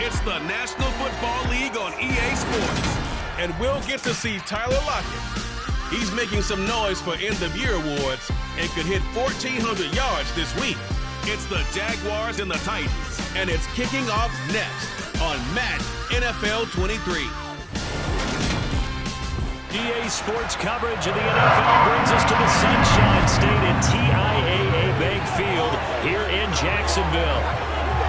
It's the National Football League on EA Sports. And we'll get to see Tyler Lockett. He's making some noise for end-of-year awards and could hit 1,400 yards this week. It's the Jaguars and the Titans, and it's kicking off next on Madden NFL 23. EA Sports coverage of the NFL brings us to the Sunshine State at TIAA Bank Field here in Jacksonville.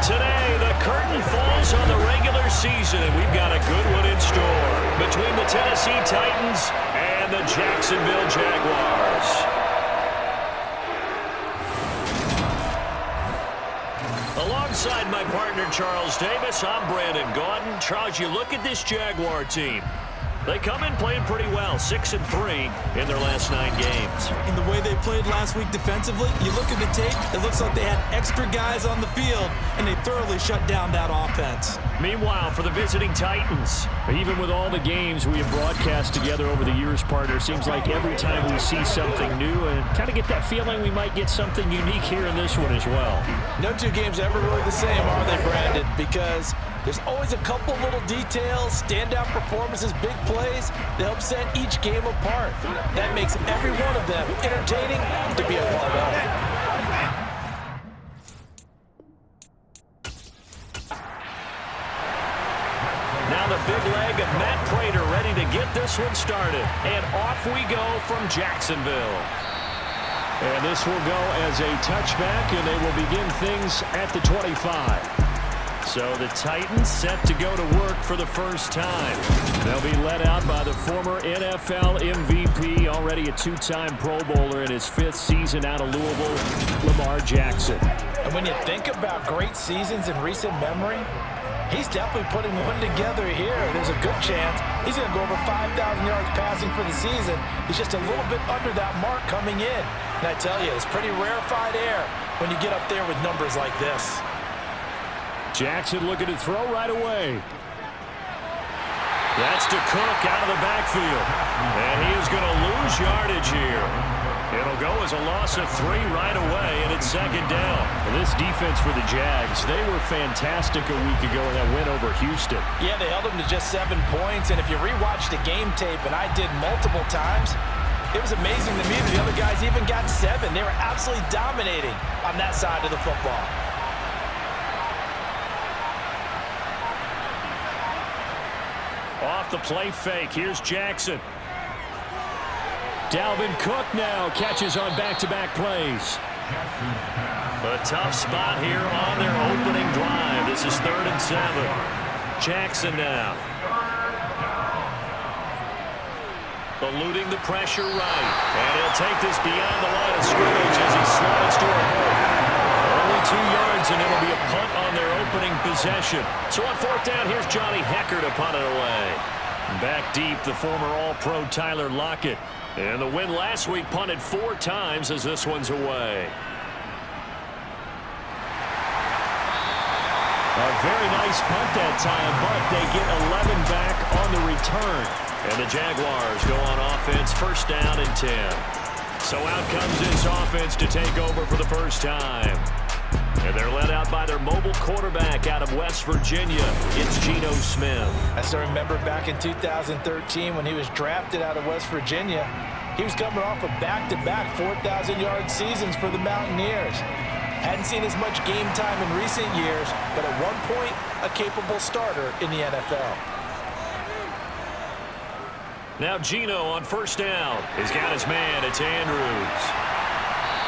Today, the curtain falls on the regular season, and we've got a good one in store between the Tennessee Titans and the Jacksonville Jaguars. Alongside my partner, Charles Davis, I'm Brandon Gaudin. Charles, you look at this Jaguar team. They come in playing pretty well, 6-3 in their last 9 games. And the way they played last week defensively, you look at the tape, it looks like they had extra guys on the field, and they thoroughly shut down that offense. Meanwhile, for the visiting Titans, even with all the games we have broadcast together over the years, partner, seems like every time we see something new and kind of get that feeling we might get something unique here in this one as well. No two games ever really the same, are they, Brandon? Because there's always a couple little details, standout performances, big plays that help set each game apart. That makes every one of them entertaining to be a part of. Now the big leg of Matt Prater ready to get this one started. And off we go from Jacksonville. And this will go as a touchback, and they will begin things at the 25. So the Titans set to go to work for the first time. They'll be led out by the former NFL MVP, already a 2-time Pro Bowler in his 5th season out of Louisville, Lamar Jackson. And when you think about great seasons in recent memory, he's definitely putting one together here. There's a good chance he's going to go over 5,000 yards passing for the season. He's just a little bit under that mark coming in. And I tell you, it's pretty rarefied air when you get up there with numbers like this. Jackson looking to throw right away. That's to Cook out of the backfield. And he is going to lose yardage here. It'll go as a loss of 3 right away, and it's 2nd down. And this defense for the Jags, they were fantastic a week ago in that win over Houston. Yeah, they held them to just 7 points, and if you rewatch the game tape, and I did multiple times, it was amazing to me that the other guys even got 7. They were absolutely dominating on that side of the football. Off the play fake, here's Jackson. Dalvin Cook now catches on back-to-back plays. A tough spot here on their opening drive. This is 3rd and 7. Jackson now. Eluding the pressure right. And he'll take this beyond the line of scrimmage as he slides to a hole. Only 2 yards, and it'll be a punt on their opening possession. So on 4th down, here's Johnny Hecker to punt it away. Back deep, the former All-Pro Tyler Lockett. And the win last week punted 4 times as this one's away. A very nice punt that time, but they get 11 back on the return. And the Jaguars go on offense, 1st down and 10. So out comes this offense to take over for the first time. And they're led out by their mobile quarterback out of West Virginia. It's Geno Smith. I still remember back in 2013 when he was drafted out of West Virginia. He was coming off of back-to-back 4,000-yard seasons for the Mountaineers. Hadn't seen as much game time in recent years, but at one point, a capable starter in the NFL. Now Geno on 1st down. He's got his man. It's Andrews.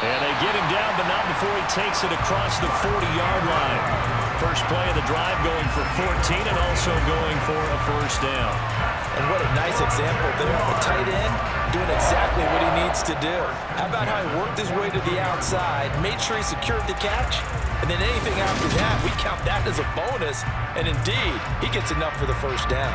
And they get him down, but not before he takes it across the 40-yard line. First play of the drive going for 14 and also going for a 1st down. And what a nice example there of a tight end doing exactly what he needs to do. How about how he worked his way to the outside, made sure he secured the catch, and then anything after that, we count that as a bonus. And indeed, he gets enough for the 1st down.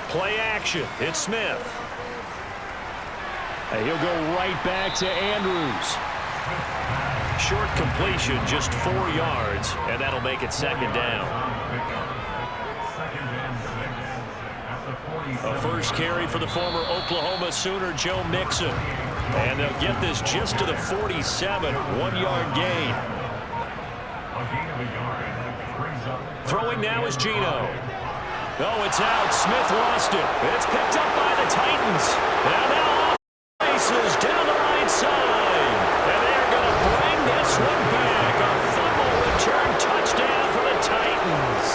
Play action. It's Smith. And he'll go right back to Andrews. Short completion, just 4 yards, and that'll make it 2nd down. A first carry for the former Oklahoma Sooner, Joe Mixon. And they'll get this just to the 47, 1-yard gain. Throwing now is Geno. Oh, it's out. Smith lost it. It's picked up by the Titans. And now off races down the right side. And they're going to bring this one back. A fumble return touchdown for the Titans.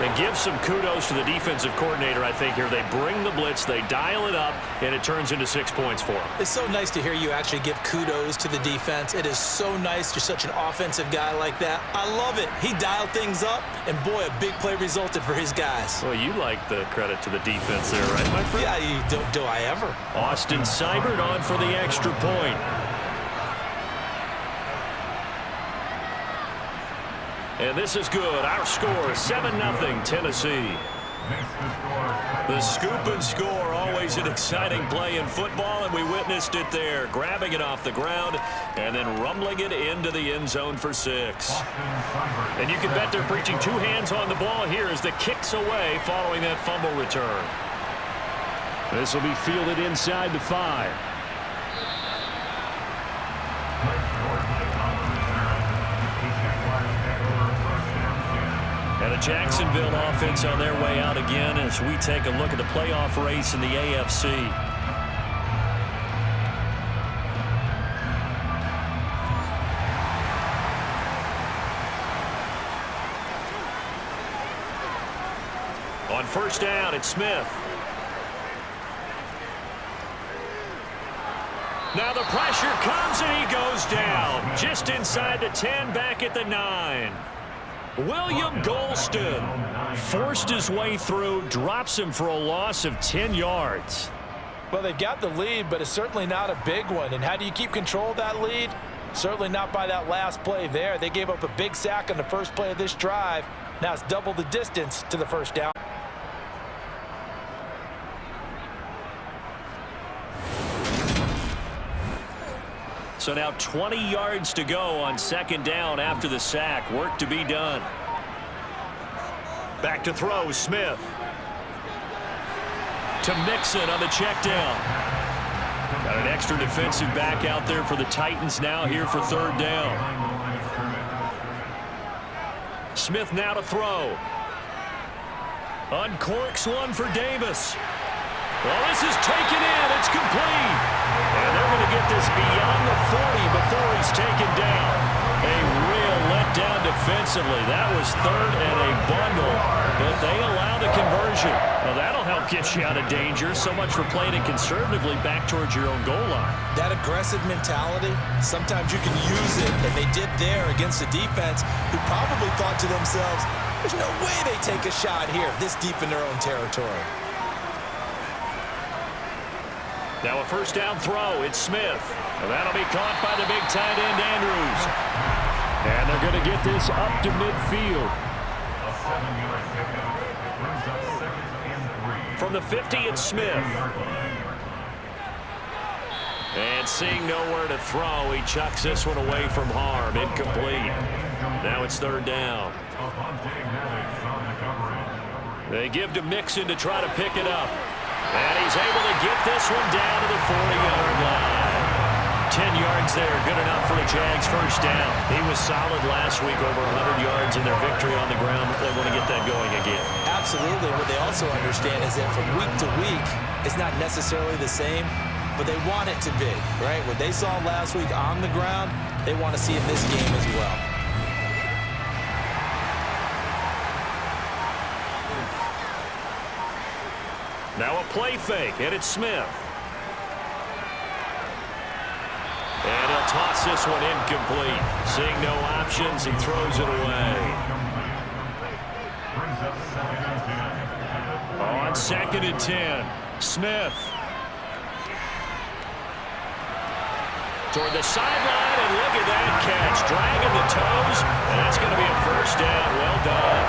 And give some kudos to the defensive coordinator, I think, here. They bring the blitz, they dial it up, and it turns into 6 points for them. It's so nice to hear you actually give kudos to the defense. It is so nice. You're such an offensive guy like that. I love it. He dialed things up, and boy, a big play resulted for his guys. Well, you like the credit to the defense there, right, my friend? Yeah, do I ever? Austin Seibert on for the extra point. And this is good. Our score is 7-0 Tennessee. The scoop and score, always an exciting play in football, and we witnessed it there. Grabbing it off the ground and then rumbling it into the end zone for 6. And you can bet they're preaching 2 hands on the ball here as the kick's away following that fumble return. This will be fielded inside the 5. And the Jacksonville offense on their way out again as we take a look at the playoff race in the AFC. On first down, it's Smith. Now the pressure comes and he goes down. Just inside the 10, back at the 9. William Golston forced his way through, drops him for a loss of 10 yards. Well, they've got the lead, but it's certainly not a big one. And how do you keep control of that lead? Certainly not by that last play there. They gave up a big sack on the first play of this drive. Now it's double the distance to the first down. So now 20 yards to go on second down after the sack. Work to be done. Back to throw, Smith. To Mixon on the check down. Got an extra defensive back out there for the Titans now here for third down. Smith now to throw. Uncorks one for Davis. Well, this is taken in. It's complete. And they're going to get this beyond the 40 before he's taken down. A real letdown defensively. That was third and a bundle, but they allow the conversion. Well, that'll help get you out of danger. So much for playing it conservatively back towards your own goal line. That aggressive mentality, sometimes you can use it, and they did there against a defense who probably thought to themselves, there's no way they take a shot here this deep in their own territory. Now a first down throw. It's Smith. And that'll be caught by the big tight end, Andrews. And they're going to get this up to midfield. From the 50, it's Smith. And seeing nowhere to throw, he chucks this one away from harm. Incomplete. Now it's third down. They give to Mixon to try to pick it up. And he's able to get this one down to the 40-yard line. 10 yards there, good enough for the Jags' first down. He was solid last week, over 100 yards in their victory on the ground. They want to get that going again. Absolutely. What they also understand is that from week to week, it's not necessarily the same, but they want it to be, right? What they saw last week on the ground, they want to see in this game as well. Now a play fake, and it's Smith. And he'll toss this one incomplete. Seeing no options, he throws it away. On 2nd and 10, Smith. Toward the sideline, and look at that catch. Dragging the toes, and that's going to be a first down. Well done.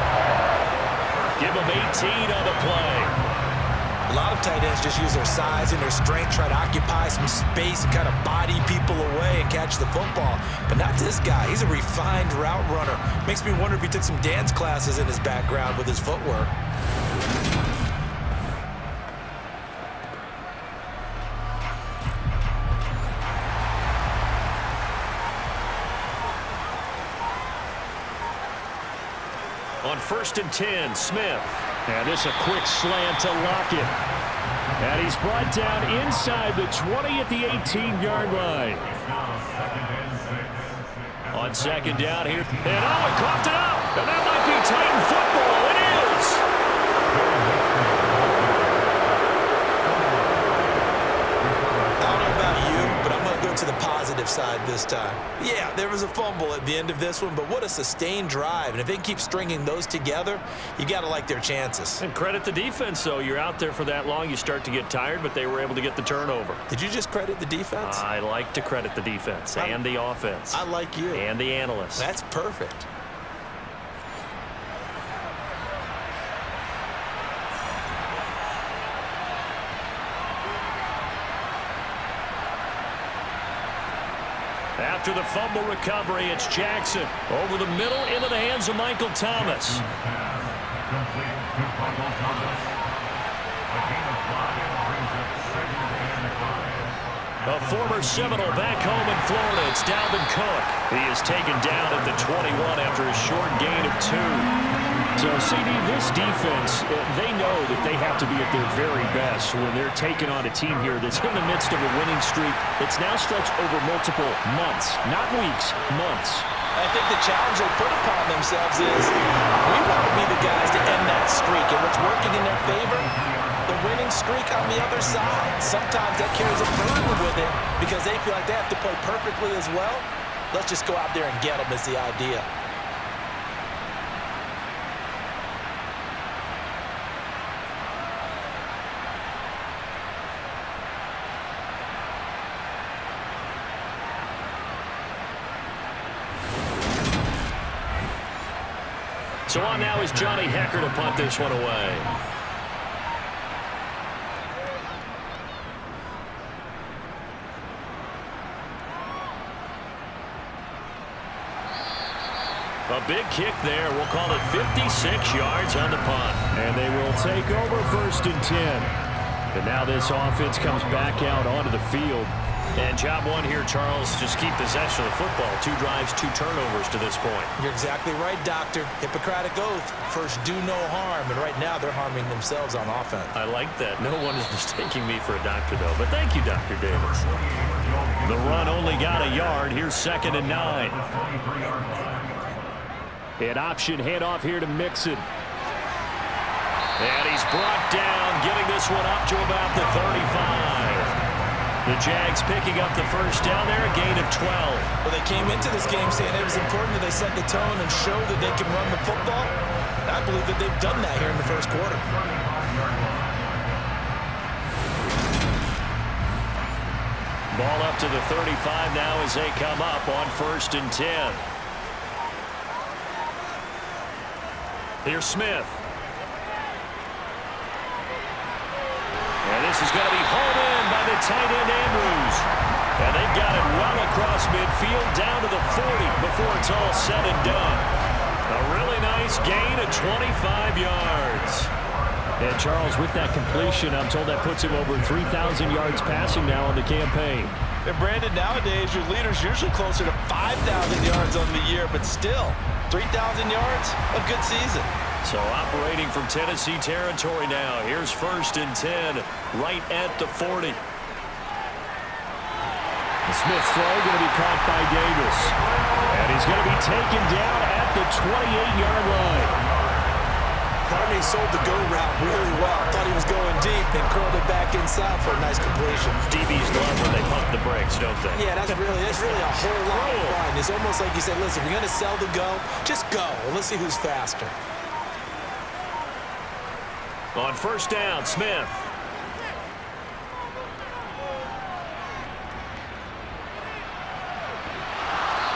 Give him 18 on the play. A lot of tight ends just use their size and their strength, try to occupy some space and kind of body people away and catch the football. But not this guy. He's a refined route runner. Makes me wonder if he took some dance classes in his background with his footwork. On 1st and 10, Smith. And this a quick slant to Lockett. And he's brought down inside the 20 at the 18-yard line. On 2nd down here. And he coughed it up. And that might be Titan football. It is. To the positive side this time. Yeah, there was a fumble at the end of this one, but what a sustained drive. And if they keep stringing those together, you got to like their chances. And credit the defense, though. You're out there for that long, you start to get tired, but they were able to get the turnover. Did you just credit the defense? I like to credit the defense and the offense. I like you. And the analysts. That's perfect. After the fumble recovery, it's Jackson. Over the middle, into the hands of Michael Thomas. A former Seminole back home in Florida. It's Dalvin Cook. He is taken down at the 21 after a short gain of 2. So, CD, this defense, they know that they have to be at their very best when they're taking on a team here that's in the midst of a winning streak. It's now stretched over multiple months, not weeks, months. I think the challenge they put upon themselves is we want to be the guys to end that streak. And what's working in their favor? The winning streak on the other side. Sometimes that carries a burden with it because they feel like they have to play perfectly as well. Let's just go out there and get them is the idea. So on now is Johnny Hecker to punt this one away. A big kick there. We'll call it 56 yards on the punt. And they will take over 1st and 10. And now this offense comes back out onto the field. And job one here, Charles, just keep possession of the football. 2 drives, 2 turnovers to this point. You're exactly right, Doctor. Hippocratic oath. First, do no harm. And right now, they're harming themselves on offense. I like that. No one is mistaking me for a doctor, though. But thank you, Dr. Davis. The run only got a yard. Here's 2nd and 9. An option handoff here to Mixon. And he's brought down, getting this one up to about the 35. The Jags picking up the first down there, a gain of 12. Well, they came into this game saying it was important that they set the tone and show that they can run the football. I believe that they've done that here in the first quarter. Ball up to the 35 now as they come up on 1st and 10. Here's Smith. And this is going to be hauled in by the tight end Andrews. And they've got it well across midfield down to the 40 before it's all said and done. A really nice gain of 25 yards. And Charles, with that completion, I'm told that puts him over 3,000 yards passing now on the campaign. And Brandon, nowadays your leader's usually closer to 5,000 yards on the year, but still, 3,000 yards, a good season. So operating from Tennessee territory now. Here's 1st and 10, right at the 40. Smith's throw going to be caught by Davis. And he's going to be taken down at the 28-yard line. Barney sold the go route really well. Thought he was going deep and curled it back inside for a nice completion. DBs love when they pump the brakes, don't they? Yeah, that's really a whole lot of fun. It's almost like you said, listen, if you're going to sell the go, just go. And let's see who's faster. On 1st down, Smith.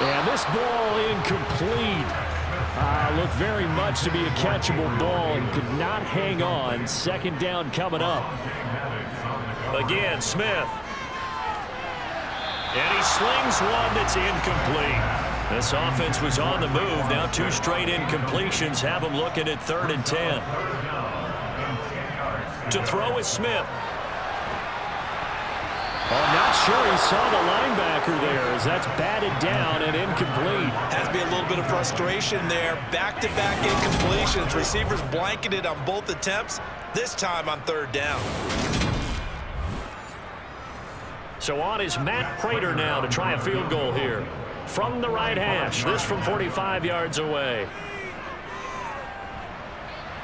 And this ball incomplete. Looked very much to be a catchable ball and could not hang on. 2nd down coming up. Again, Smith. And he slings one that's incomplete. This offense was on the move. Now 2 straight incompletions have them looking at 3rd and 10. To throw is Smith. I'm not sure he saw the linebacker there as that's batted down and incomplete. Has to be a little bit of frustration there. Back-to-back incompletions. Receivers blanketed on both attempts, this time on third down. So on is Matt Prater now to try a field goal here. From the right hash, this from 45 yards away.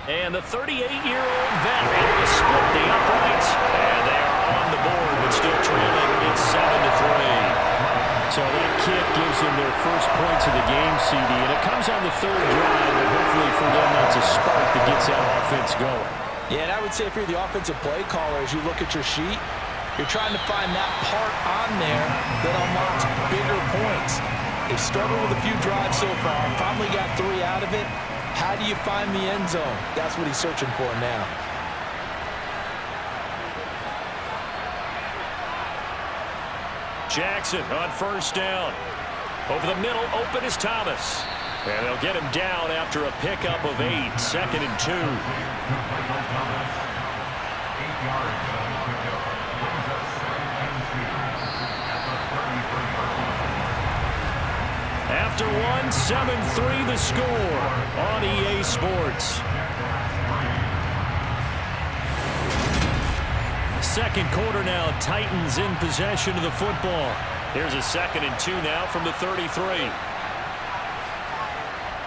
And the 38-year-old vet able to split the uprights. And they are on the board, but still trailing. It's 7-3. So that kick gives them their first points of the game, CD. And it comes on the third drive, but hopefully for them that's a spark that gets that offense going. Yeah, and I would say if you're the offensive play caller, as you look at your sheet, you're trying to find that part on there that unlocks bigger points. They've struggled with a few drives so far. Finally got 3 out of it. How do you find the end zone? That's what he's searching for now. Jackson on first down. Over the middle, open is Thomas. And they'll get him down after a pickup of 8. 2nd and 2. After 1, 7-3 the score on EA Sports. Second quarter now, Titans in possession of the football. Here's a 2nd and 2 now from the 33.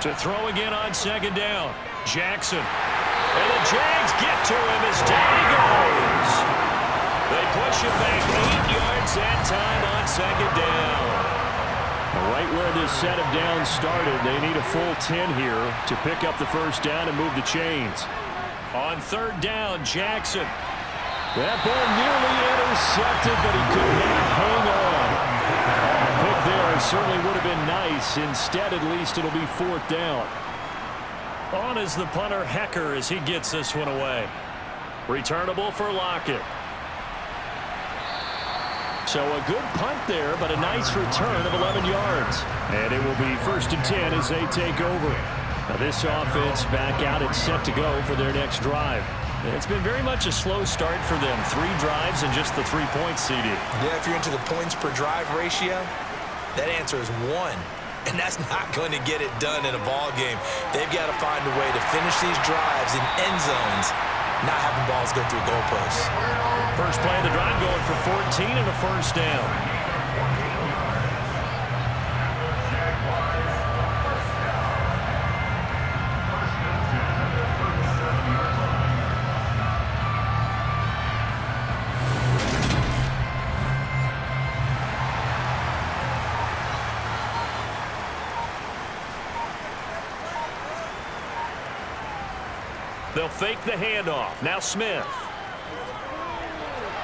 To throw again on 2nd down, Jackson. And the Jags get to him as down he goes. They push him back 8 yards that time on 2nd down. Right where this set of downs started, they need a full 10 here to pick up the first down and move the chains. On 3rd down, Jackson. That ball nearly intercepted, but he could not hang on. Pick there certainly would have been nice. Instead, at least it'll be 4th down. On is the punter Hecker as he gets this one away. Returnable for Lockett. So a good punt there, but a nice return of 11 yards. And it will be 1st and 10 as they take over. Now this offense back out and set to go for their next drive. It's been very much a slow start for them. 3 drives and just the 3 points, CD. Yeah, if you're into the points per drive ratio, that answer is 1. And that's not going to get it done in a ball game. They've got to find a way to finish these drives in end zones, not having balls go through goalposts. First play of the drive going for 14 and a first down. They'll fake the handoff. Now Smith.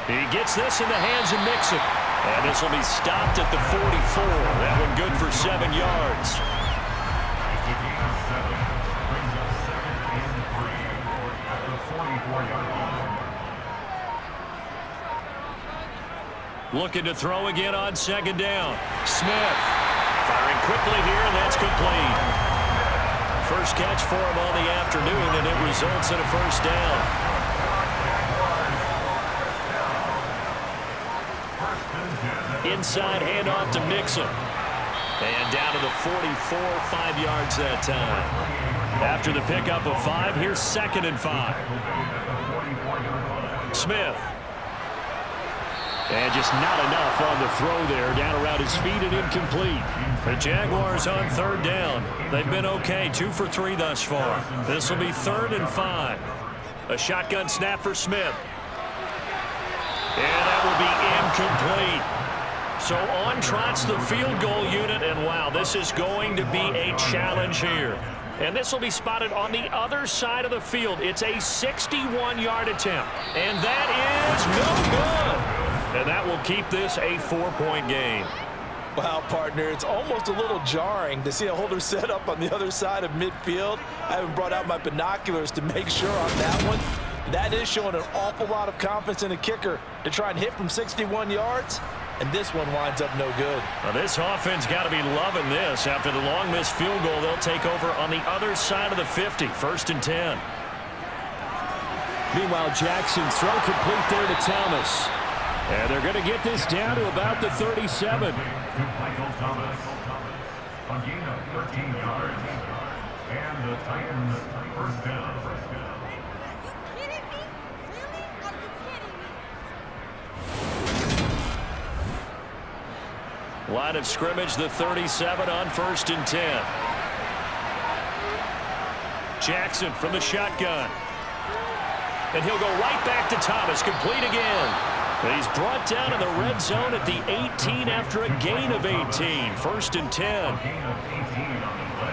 He gets this in the hands of Mixon. And this will be stopped at the 44. That one good for 7 yards. Looking to throw again on 2nd down. Smith firing quickly here, and that's complete. First catch for him on the afternoon, and it results in a first down. Inside handoff to Mixon. And down to the 44, 5 yards that time. After the pickup of 5, here's 2nd and 5. Smith. And just not enough on the throw there. Down around his feet and incomplete. The Jaguars on 3rd down. They've been okay. 2 for 3 thus far. This will be 3rd and 5. A shotgun snap for Smith. And that will be incomplete. So on trots the field goal unit. And wow, this is going to be a challenge here. And this will be spotted on the other side of the field. It's a 61-yard attempt. And that is no good. And that will keep this a 4-point game. Wow, partner, it's almost a little jarring to see a holder set up on the other side of midfield. I haven't brought out my binoculars to make sure on that one. That is showing an awful lot of confidence in a kicker to try and hit from 61 yards. And this one winds up no good. Now this offense got to be loving this. After the long missed field goal, they'll take over on the other side of the 50. 1st and 10. Meanwhile, Jackson's throw complete there to Thomas. And they're going to get this down to about the 37. Michael Thomas. A gain of 13 yards. And the Titans first down. Line of scrimmage, the 37 on 1st and 10. Jackson from the shotgun. And he'll go right back to Thomas, complete again. He's brought down in the red zone at the 18 after a gain of 18. 1st and 10. Gain of 18 on the play.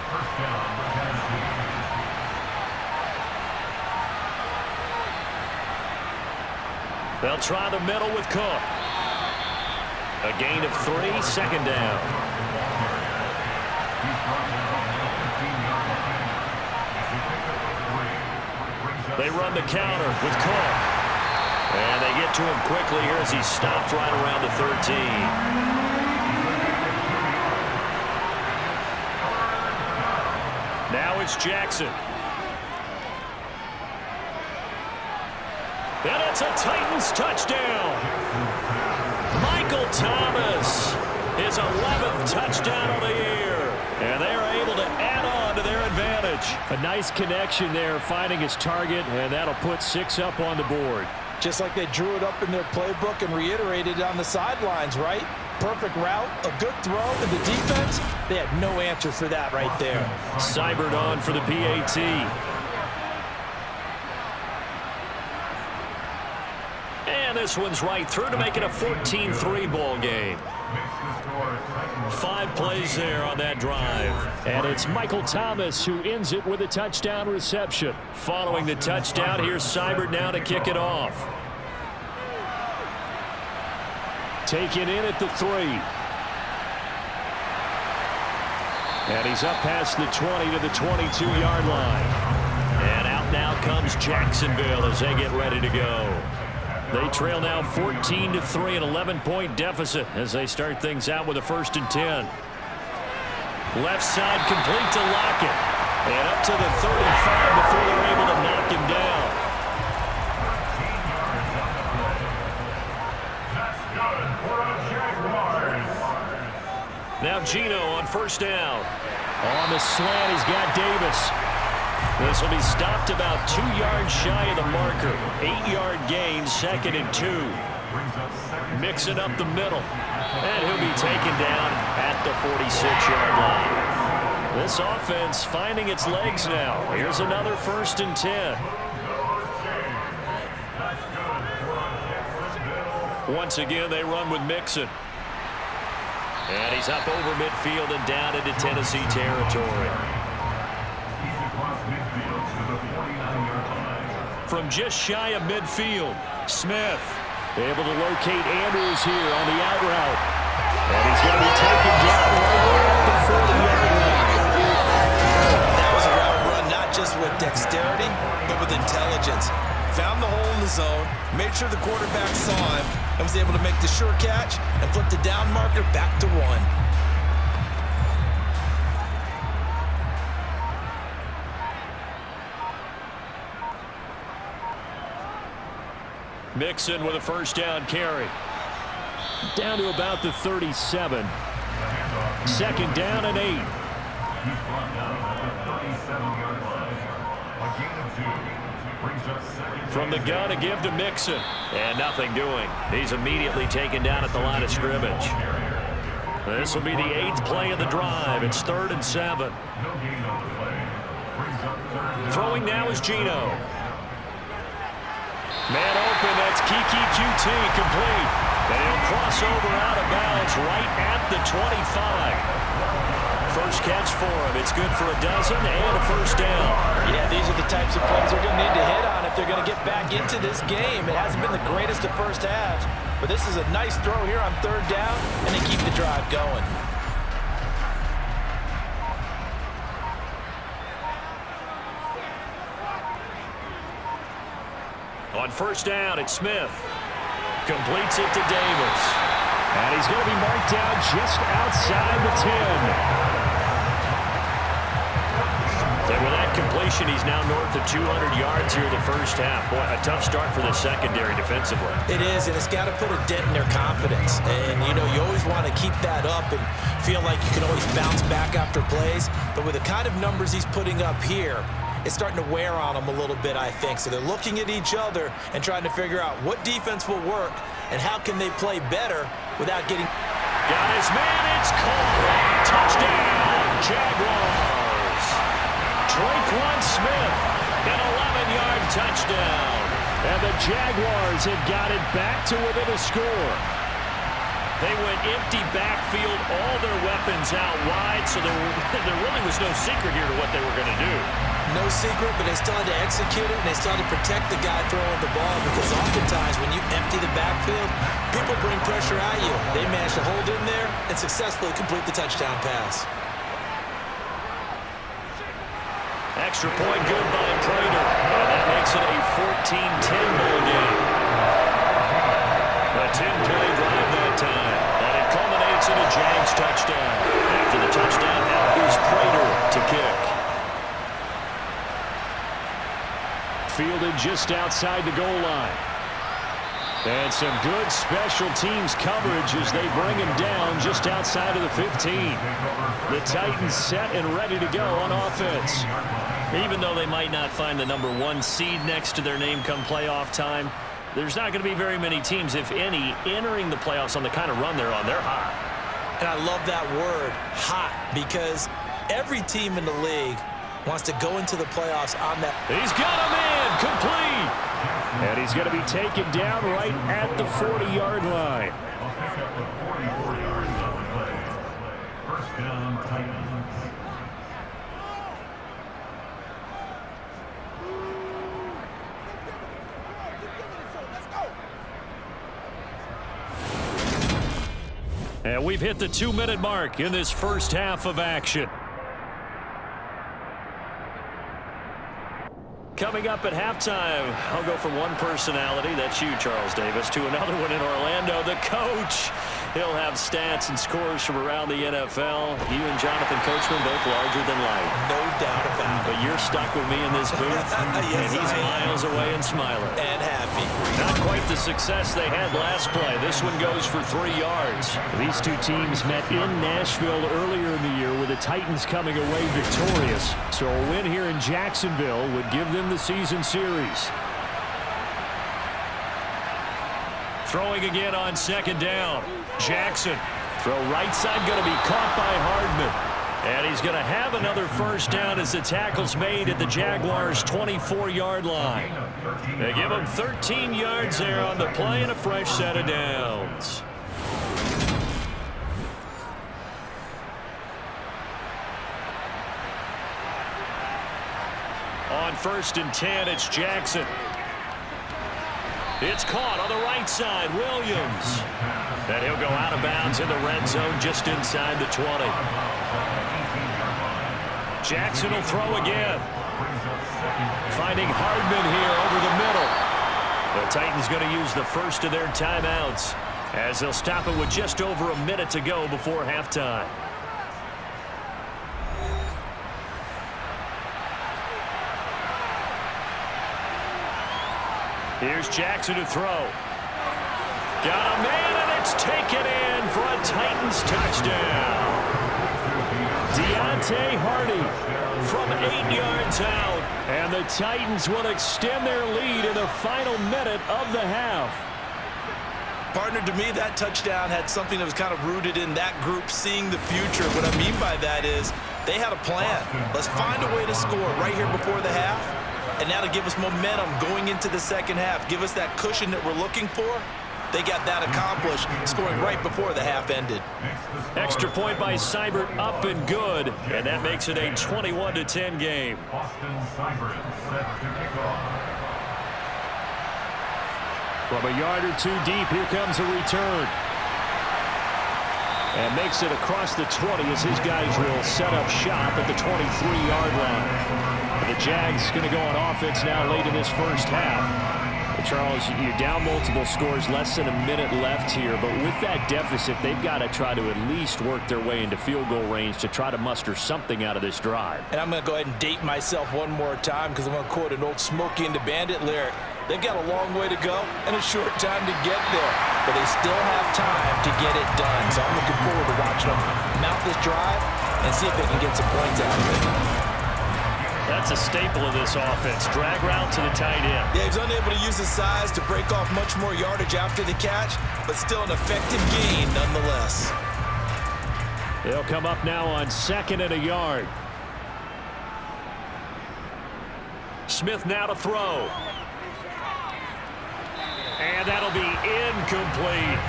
First down for Tennessee. They'll try the middle with Cook. A gain of 3, 2nd down. They run the counter with Cook. And they get to him quickly here as he stopped right around the 13. Now it's Jackson. And it's a Titans touchdown. Michael Thomas, his 11th touchdown of the year. And they are able to add on to their advantage. A nice connection there, finding his target, and that'll put 6 up on the board. Just like they drew it up in their playbook and reiterated it on the sidelines, right? Perfect route, a good throw, and the defense, they had no answer for that right there. Seibert on for the PAT. And this one's right through to make it a 14-3 ball game. 5 plays there on that drive. And it's Michael Thomas who ends it with a touchdown reception. Following the touchdown, here's Seibert now to kick it off. Taken in at the 3. And he's up past the 20 to the 22-yard line. And out now comes Jacksonville as they get ready to go. They trail now 14-3, an 11-point deficit as they start things out with a 1st and 10. Left side complete to Lockett. And up to the 35 before they're able to knock him down. That's good for the Jaguars. Now Gino on 1st down. On the slant, he's got Davis. This will be stopped about 2 yards shy of the marker. 8-yard gain, 2nd and 2. Mixing up the middle. And he'll be taken down at the 46-yard line. This offense finding its legs now. Here's another 1st and 10. Once again, they run with Mixon. And he's up over midfield and down into Tennessee territory. From just shy of midfield, Smith able to locate Andrews here on the out route. And he's going to be taken down right at the 40-yard line. That was a route run not just with dexterity, but with intelligence. Found the hole in the zone, made sure the quarterback saw him, and was able to make the sure catch and flip the down marker back to 1. Mixon with a 1st down carry. Down to about the 37. 2nd down and 8. From the gun, a give to Mixon. And nothing doing. He's immediately taken down at the line of scrimmage. This will be the 8th play of the drive. It's 3rd and 7. Throwing now is Gino. Man open, that's Kiki QT, complete. And he'll cross over out of bounds right at the 25. First catch for him. It's good for a dozen and a 1st down. Yeah, these are the types of plays they're going to need to hit on if they're going to get back into this game. It hasn't been the greatest of first halves, but this is a nice throw here on 3rd down, and they keep the drive going. On 1st down, it's Smith. Completes it to Davis. And he's going to be marked down just outside the 10. And with that completion, possession. He's now north of 200 yards here in the first half. Boy, a tough start for the secondary defensively. It is, and it's got to put a dent in their confidence. And, you know, you always want to keep that up and feel like you can always bounce back after plays. But with the kind of numbers he's putting up here, it's starting to wear on them a little bit, I think. So they're looking at each other and trying to figure out what defense will work and how can they play better without getting... Got his man, it's caught. Touchdown, Jaguars. Traquan Smith, an 11-yard touchdown. And the Jaguars have got it back to within a score. They went empty backfield, all their weapons out wide, so there really was no secret here to what they were going to do. No secret, but they still had to execute it, and they still had to protect the guy throwing the ball, because oftentimes when you empty the backfield, people bring pressure at you. They managed to hold in there and successfully complete the touchdown pass. Extra point good by Prater, and that makes it a 14-10 ball game. A 10-play drive that time, and it culminates in a Jags touchdown. After the touchdown, now is Prater to kick. Fielded just outside the goal line. And some good special teams coverage as they bring him down just outside of the 15. The Titans set and ready to go on offense. Even though they might not find the #1 seed next to their name come playoff time, there's not going to be very many teams, if any, entering the playoffs on the kind of run they're on. They're hot. And I love that word, hot, because every team in the league wants to go into the playoffs on that. He's got him in, complete. And he's going to be taken down right at the 40-yard line. I'll pick up the 44 yards on the play. First down, Titans. And we've hit the 2-minute mark in this first half of action. Coming up at halftime, I'll go from one personality, that's you, Charles Davis, to another one in Orlando, the coach. He'll have stats and scores from around the NFL. You and Jonathan Coachman both larger than life. No doubt about it. But you're stuck with me in this booth, yes, and he's miles away and smiling. And happy. Not quite the success they had last play. This one goes for 3 yards. These two teams met in Nashville earlier in the year with the Titans coming away victorious. So a win here in Jacksonville would give them the season series. Throwing again on second down. Jackson. Throw right side going to be caught by Hardman. And he's going to have another first down as the tackle's made at the Jaguars' 24-yard line. They give him 13 yards there on the play and a fresh set of downs. On 1st and 10, it's Jackson. It's caught on the right side, Williams. And he'll go out of bounds in the red zone just inside the 20. Jackson will throw again. Finding Hardman here over the middle. The Titans going to use the first of their timeouts as they'll stop it with just over a minute to go before halftime. Here's Jackson to throw. Got a man, and it's taken in for a Titans touchdown. Deontay Hardy from 8 yards out. And the Titans will extend their lead in the final minute of the half. Partner, to me, that touchdown had something that was kind of rooted in that group seeing the future. What I mean by that is they had a plan. Let's find a way to score right here before the half. And now to give us momentum going into the second half, give us that cushion that we're looking for. They got that accomplished, scoring right before the half ended. Extra point by Seibert, up and good, and that makes it a 21-10 game. Austin Seibert set to kick off. From a yard or two deep, here comes a return. And makes it across the 20 as his guys will set up shop at the 23-yard line. The Jags going to go on offense now late in this first half. Charles, you're down multiple scores, less than a minute left here, but with that deficit, they've got to try to at least work their way into field goal range to try to muster something out of this drive. And I'm going to go ahead and date myself one more time because I'm going to quote an old Smokey and the Bandit lyric. They've got a long way to go and a short time to get there, but they still have time to get it done. So I'm looking forward to watching them mount this drive and see if they can get some points out of it. That's a staple of this offense. Drag route to the tight end. Yeah, he's unable to use his size to break off much more yardage after the catch, but still an effective gain nonetheless. They'll come up now on 2nd and a yard. Smith now to throw. And that'll be incomplete.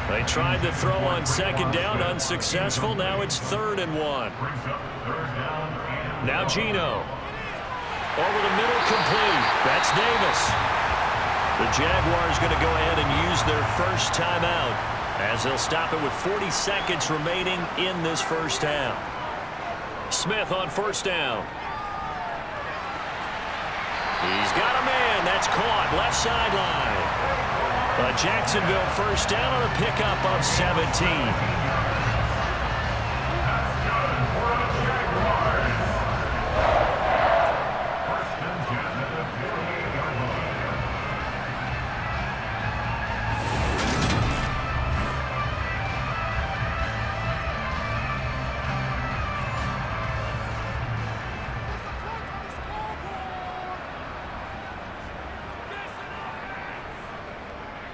They tried to throw on 2nd down, unsuccessful. Now it's 3rd and 1. Now Geno. Over the middle, complete. That's Davis. The Jaguars going to go ahead and use their first timeout as they'll stop it with 40 seconds remaining in this first half. Smith on 1st down. He's got a man. That's caught. Left sideline. A Jacksonville first down on a pickup of 17.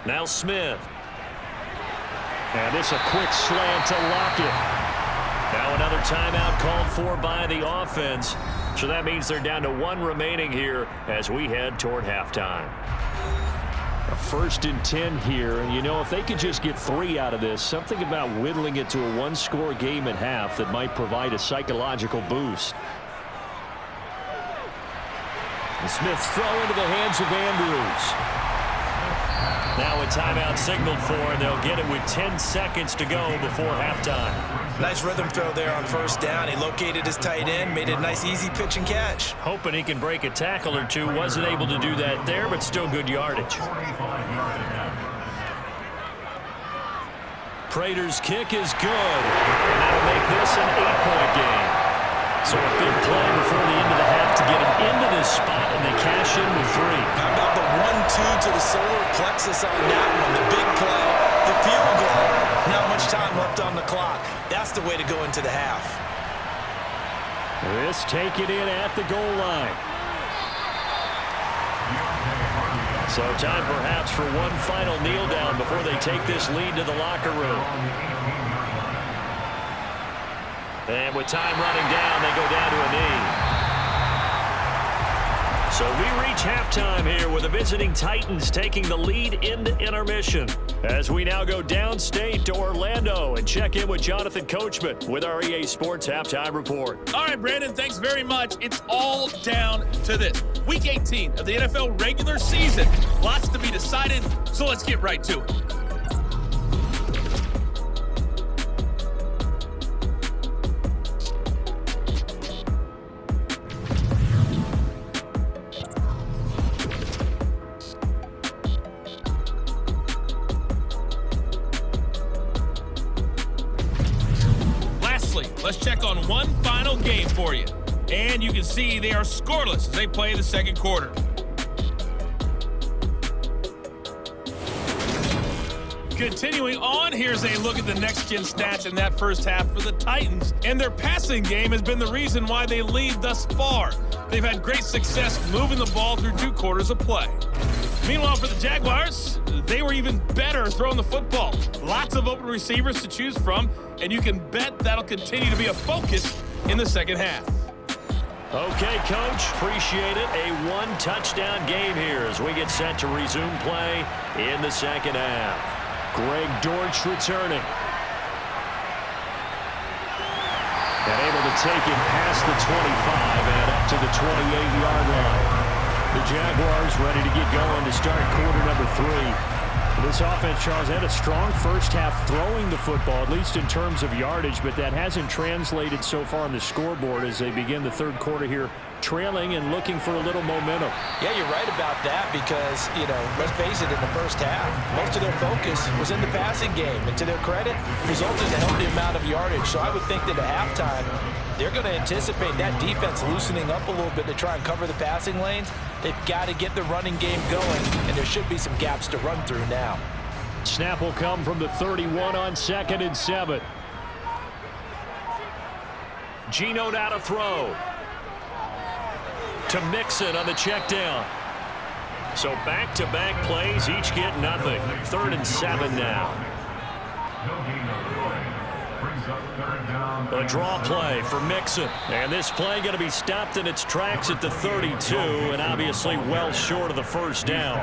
Now Smith. And this a quick slant to Lockett. Now another timeout called for by the offense. So that means they're down to 1 remaining here as we head toward halftime. A 1st and 10 here. And, you know, if they could just get 3 out of this, something about whittling it to a 1-score game at half that might provide a psychological boost. And Smith's throw into the hands of Andrews. Now a timeout signaled for, and they'll get it with 10 seconds to go before halftime. Nice rhythm throw there on 1st down. He located his tight end, made it a nice easy pitch and catch. Hoping he can break a tackle or two. Wasn't able to do that there, but still good yardage. Prater's kick is good, and that'll make this an 8-point game. So a big play before the end of the half to get him into this spot, and they cash in with 3. How about the 1-2 to the solar plexus on that one? The big play, the field goal. Not much time left on the clock. That's the way to go into the half. This take it in at the goal line. So time perhaps for one final kneel down before they take this lead to the locker room. And with time running down, they go down to a knee. So we reach halftime here with the visiting Titans taking the lead into intermission. As we now go downstate to Orlando and check in with Jonathan Coachman with our EA Sports Halftime Report. All right, Brandon, thanks very much. It's all down to this. Week 18 of the NFL regular season. Lots to be decided, so let's get right to it. Let's check on one final game for you. And you can see they are scoreless as they play the second quarter. Continuing on, here's a look at the next-gen stats in that first half for the Titans. And their passing game has been the reason why they lead thus far. They've had great success moving the ball through 2 quarters of play. Meanwhile, for the Jaguars, they were even better throwing the football. Lots of open receivers to choose from, and you can bet that'll continue to be a focus in the second half. Okay, Coach, appreciate it. A 1-touchdown game here as we get set to resume play in the second half. Greg Dortch returning. And able to take it past the 25 and up to the 28-yard line. The Jaguars ready to get going to start quarter number 3. This offense, Charles, had a strong first half throwing the football, at least in terms of yardage, but that hasn't translated so far on the scoreboard as they begin the third quarter here, trailing and looking for a little momentum. Yeah, you're right about that because, let's face it, in the first half, most of their focus was in the passing game. And to their credit, resulted in a healthy amount of yardage. So I would think that at halftime, they're going to anticipate that defense loosening up a little bit to try and cover the passing lanes. They've got to get the running game going, and there should be some gaps to run through now. Snap will come from the 31 on 2nd and 7. Geno now to throw. To Mixon on the check down. So back-to-back plays, each get nothing. 3rd and 7 now. A draw play for Mixon. And this play going to be stopped in its tracks at the 32, and obviously well short of the first down.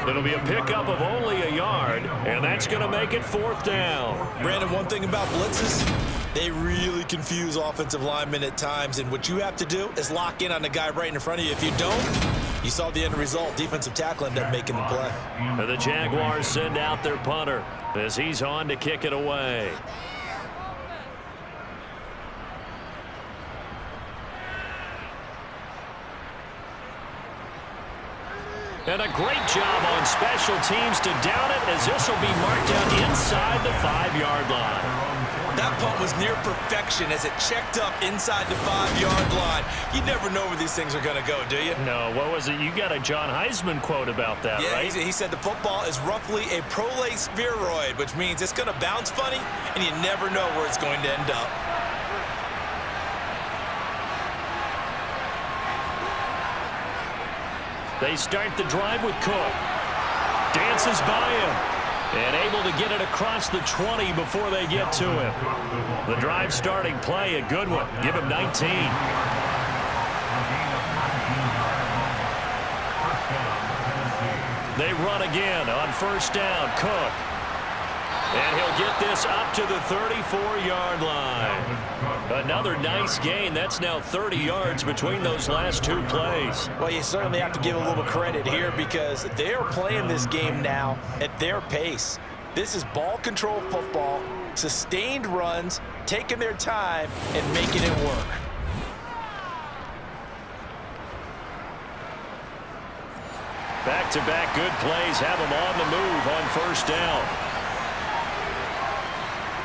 It'll be a pickup of only a yard, and that's going to make it 4th down. Brandon, one thing about blitzes, they really confuse offensive linemen at times, and what you have to do is lock in on the guy right in front of you. If you don't, you saw the end result. Defensive tackle ended up making the play. And the Jaguars send out their punter as he's on to kick it away. And a great job on special teams to down it as this will be marked out inside the 5-yard line. That punt was near perfection as it checked up inside the 5-yard line. You never know where these things are going to go, do you? No, what was it? You got a John Heisman quote about that, right? Yeah, he said the football is roughly a prolate spheroid, which means it's going to bounce funny, and you never know where it's going to end up. They start the drive with Cook. Dances by him. And able to get it across the 20 before they get to him. The drive starting play, a good one. Give him 19. They run again on 1st down. Cook. And he'll get this up to the 34-yard line. Another nice gain. That's now 30 yards between those last 2 plays. Well, you certainly have to give a little credit here because they're playing this game now at their pace. This is ball control football, sustained runs, taking their time, and making it work. Back-to-back good plays have them on the move on 1st down.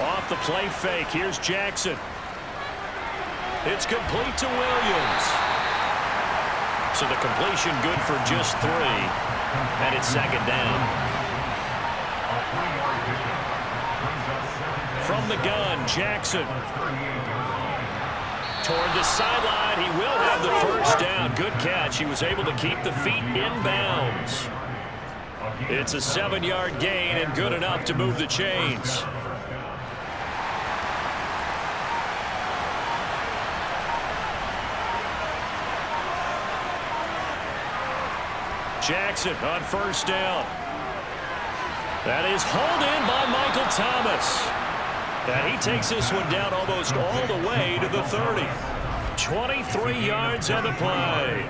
Off the play fake, here's Jackson. It's complete to Williams. So the completion good for just 3. And it's 2nd down. From the gun, Jackson. Toward the sideline, he will have the 1st down. Good catch. He was able to keep the feet in bounds. It's a 7-yard gain and good enough to move the chains. Jackson on 1st down. That is hauled in by Michael Thomas. And he takes this one down almost all the way to the 30. 23 yards on the play.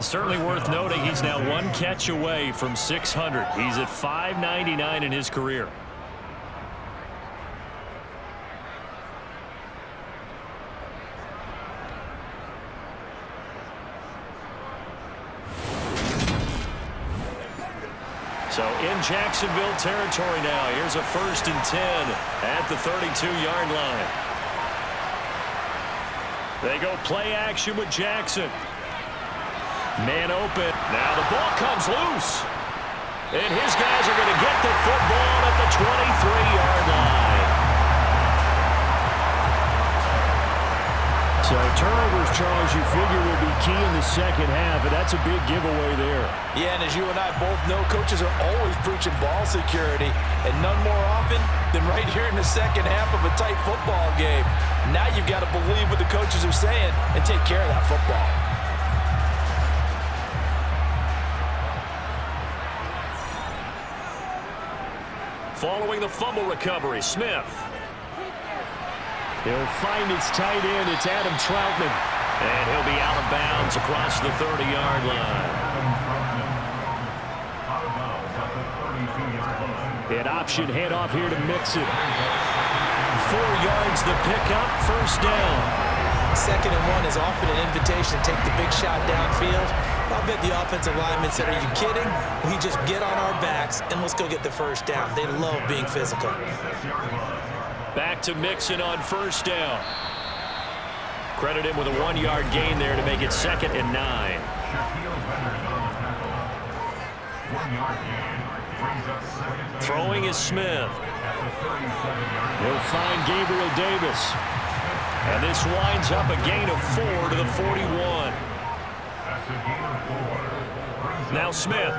Certainly worth noting he's now 1 catch away from 600. He's at 599 in his career. So in Jacksonville territory now. Here's a 1st and 10 at the 32-yard line. They go play action with Jackson. Man open. Now the ball comes loose. And his guys are going to get the football at the 23-yard line. So turnovers, Charles, you figure will be key in the 2nd half, and that's a big giveaway there. Yeah, and as you and I both know, coaches are always preaching ball security, and none more often than right here in the 2nd half of a tight football game. Now you've got to believe what the coaches are saying and take care of that football. Following the fumble recovery, Smith. He'll find his tight end. It's Adam Troutman. And he'll be out of bounds across the 30-yard line. An option handoff here to Mixon. 4 yards the pickup, first down. 2nd and 1 is often an invitation to take the big shot downfield. I'll bet the offensive lineman said, are you kidding? We just get on our backs and let's go get the first down. They love being physical. Back to Mixon on first down. Credit him with a 1-yard gain there to make it 2nd and 9. Throwing is Smith. He'll find Gabriel Davis. And this winds up a gain of 4 to the 41. Now Smith.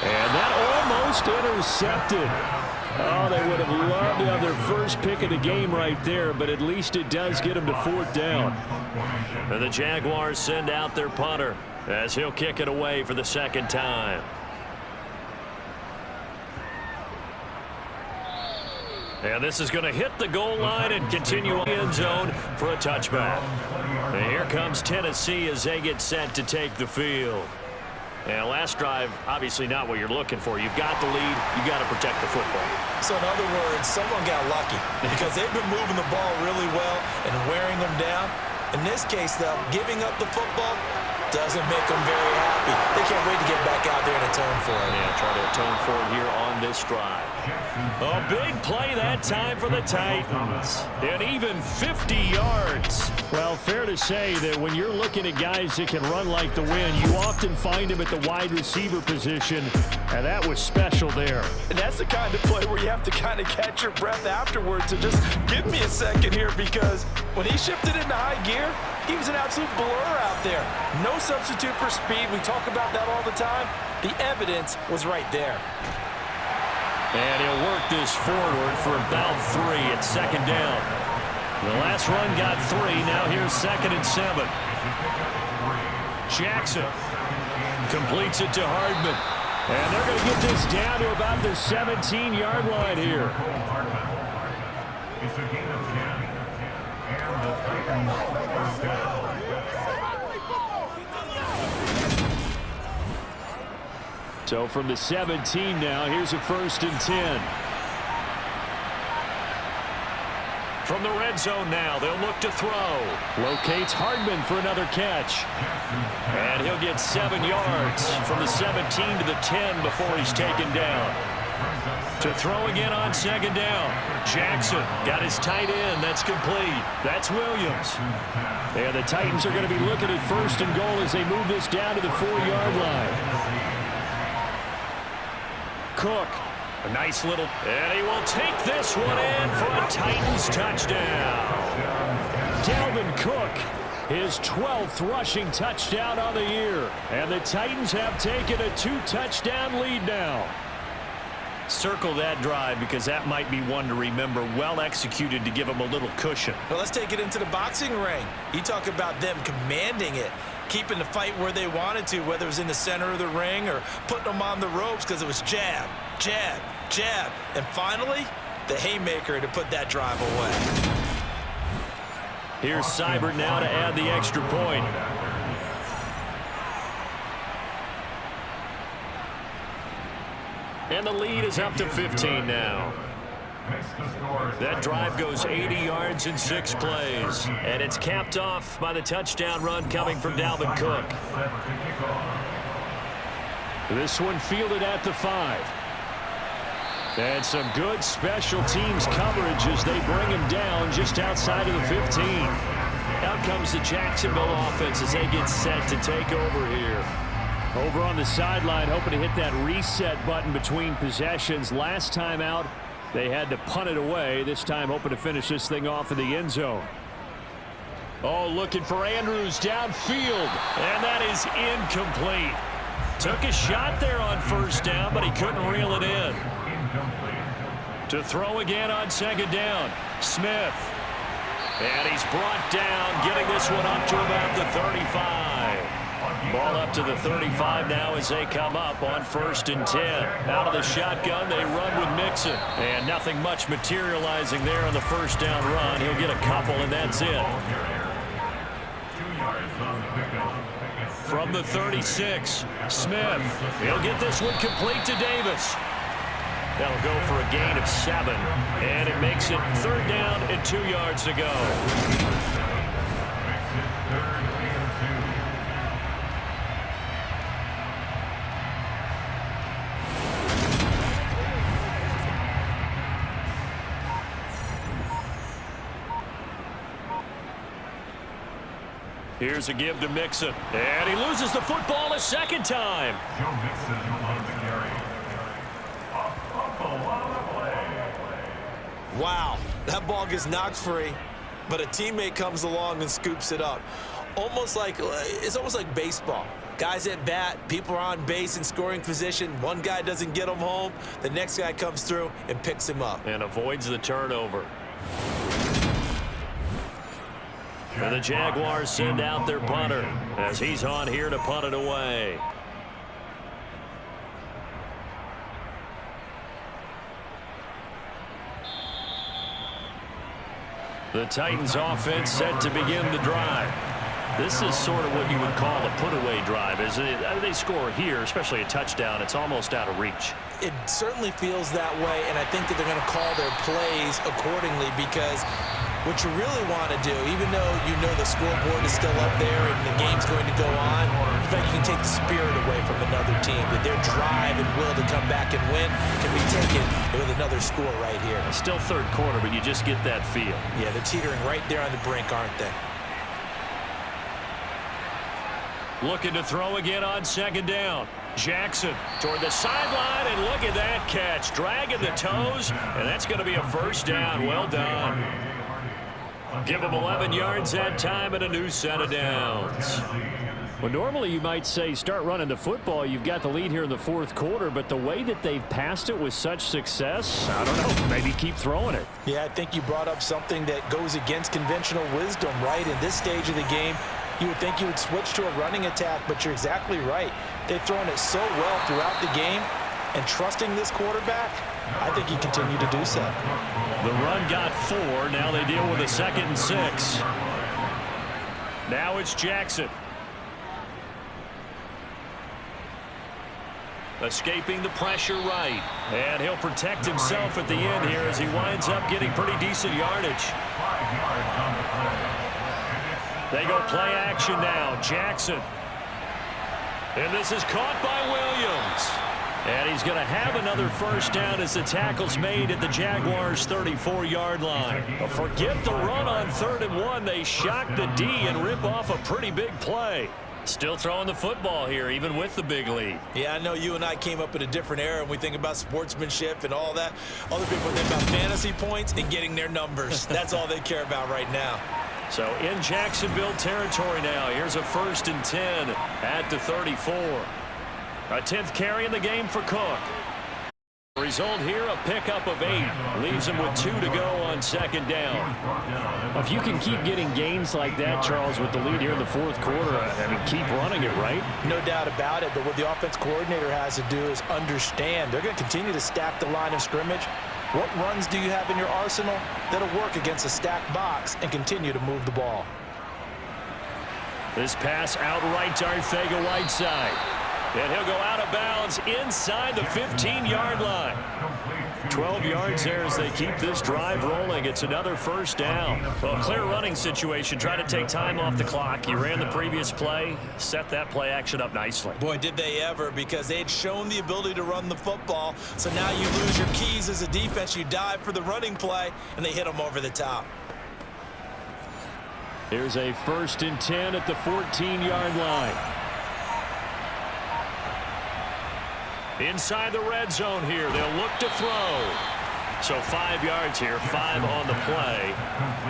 And that almost intercepted. Oh, they would have loved to have their first pick of the game right there, but at least it does get them to 4th down. And the Jaguars send out their punter as he'll kick it away for the 2nd time. And this is going to hit the goal line and continue on the end zone for a touchback. And here comes Tennessee as they get set to take the field. And last drive, obviously not what you're looking for. You've got the lead. You've got to protect the football. So in other words, someone got lucky because they've been moving the ball really well and wearing them down. In this case, though, giving up the football doesn't make them very happy. They can't wait to get back out there and atone for it. Yeah, try to atone for it here on this drive. A big play that time for the Titans. And even 50 yards. Well, fair to say that when you're looking at guys that can run like the wind, you often find them at the wide receiver position, and that was special there. And that's the kind of play where you have to kind of catch your breath afterwards. So just give me a second here, because when he shifted into high gear, he was an absolute blur out there. No substitute for speed. We talk about that all the time. The evidence was right there. And he'll work this forward for about 3 at 2nd down. The last run got 3. Now here's 2nd and 7. Jackson completes it to Hardman. And they're going to get this down to about the 17-yard line here. It's a gain of 10. And the Titans first down. So from the 17 now, here's a 1st and 10. From the red zone now, they'll look to throw. Locates Hardman for another catch. And he'll get 7 yards from the 17 to the 10 before he's taken down. To throw again on 2nd down. Jackson got his tight end. That's complete. That's Williams. And the Titans are going to be looking at 1st and goal as they move this down to the 4-yard line. Cook, a nice little, and he will take this one in for a Titans touchdown. Dalvin Cook, his 12th rushing touchdown on the year. And the Titans have taken a 2-touchdown lead now. Circle that drive because that might be one to remember. Well executed to give them a little cushion. Well, let's take it into the boxing ring. You talk about them commanding it, keeping the fight where they wanted to, whether it was in the center of the ring or putting them on the ropes, because it was jab, jab, jab. And finally, the haymaker to put that drive away. Here's Seibert now to add the extra point. And the lead is up to 15 now. That drive goes 80 yards in 6 plays. And it's capped off by the touchdown run coming from Dalvin Cook. This one fielded at the 5. And some good special teams coverage as they bring him down just outside of the 15. Out comes the Jacksonville offense as they get set to take over here. Over on the sideline, hoping to hit that reset button between possessions. Last time out, they had to punt it away. This time, hoping to finish this thing off in the end zone. Oh, looking for Andrews downfield. And that is incomplete. Took a shot there on 1st down, but he couldn't reel it in. To throw again on 2nd down, Smith. And he's brought down, getting this one up to about the 35. Ball up to the 35 now as they come up on 1st and 10. Out of the shotgun, they run with Mixon. And nothing much materializing there on the 1st down run. He'll get a couple, and that's it. 2 yards on the pickup. It's from the 36. Smith, he'll get this one complete to Davis. That'll go for a gain of 7, and it makes it 3rd down and 2 yards to go. Here's a give to Mixon, and he loses the football a second time. Joe Mixon on the carry. A fumble on the play. Wow, that ball gets knocked free, but a teammate comes along and scoops it up. It's almost like baseball. Guys at bat, people are on base in scoring position. One guy doesn't get him home. The next guy comes through and picks him up. And avoids the turnover. And the Jaguars send out their punter as he's on here to punt it away. The Titans offense set to begin the drive. This is sort of what you would call a put-away drive. They score here, especially a touchdown, it's almost out of reach. It certainly feels that way, and I think that they're going to call their plays accordingly, because what you really want to do, even though you know the scoreboard is still up there and the game's going to go on, in fact, you can take the spirit away from another team, that their drive and will to come back and win can be taken with another score right here. Still 3rd quarter, but you just get that feel. Yeah, they're teetering right there on the brink, aren't they? Looking to throw again on 2nd down. Jackson toward the sideline, and look at that catch. Dragging the toes, and that's going to be a 1st down. Well done. Give them 11 yards that time and a new set of downs. Well, normally you might say start running the football. You've got the lead here in the 4th quarter, but the way that they've passed it with such success, I don't know, maybe keep throwing it. Yeah, I think you brought up something that goes against conventional wisdom, right? In this stage of the game, you would think you would switch to a running attack, but you're exactly right. They've thrown it so well throughout the game, and trusting this quarterback, I think you continue to do so. The run got 4. Now they deal with a 2nd and 6. Now it's Jackson. Escaping the pressure right. And he'll protect himself at the end here as he winds up getting pretty decent yardage. 5 yards on the play. They go play action now. Jackson. And this is caught by Williams. And he's going to have another 1st down as the tackle's made at the Jaguars' 34-yard line. But forget the run on 3rd and 1. They shock the D and rip off a pretty big play. Still throwing the football here, even with the big lead. Yeah, I know you and I came up in a different era, and we think about sportsmanship and all that. Other people think about fantasy points and getting their numbers. That's all they care about right now. So in Jacksonville territory now. Here's a 1st and 10 at the 34. A 10th carry in the game for Cook. Result here, a pickup of 8. Leaves him with 2 to go on 2nd down. If you can keep getting gains like that, Charles, with the lead here in the 4th quarter, I mean, keep running it, right? No doubt about it, but what the offense coordinator has to do is understand they're going to continue to stack the line of scrimmage. What runs do you have in your arsenal that'll work against a stacked box and continue to move the ball? This pass outright to Arcega-Whiteside. And he'll go out of bounds inside the 15-yard line. 12 yards there as they keep this drive rolling. It's another 1st down. Well, clear running situation. Try to take time off the clock. You ran the previous play, set that play action up nicely. Boy, did they ever, because they had shown the ability to run the football. So now you lose your keys as a defense. You dive for the running play, and they hit them over the top. Here's a 1st and 10 at the 14-yard line. Inside the red zone here. They'll look to throw. So 5 yards here, 5 on the play.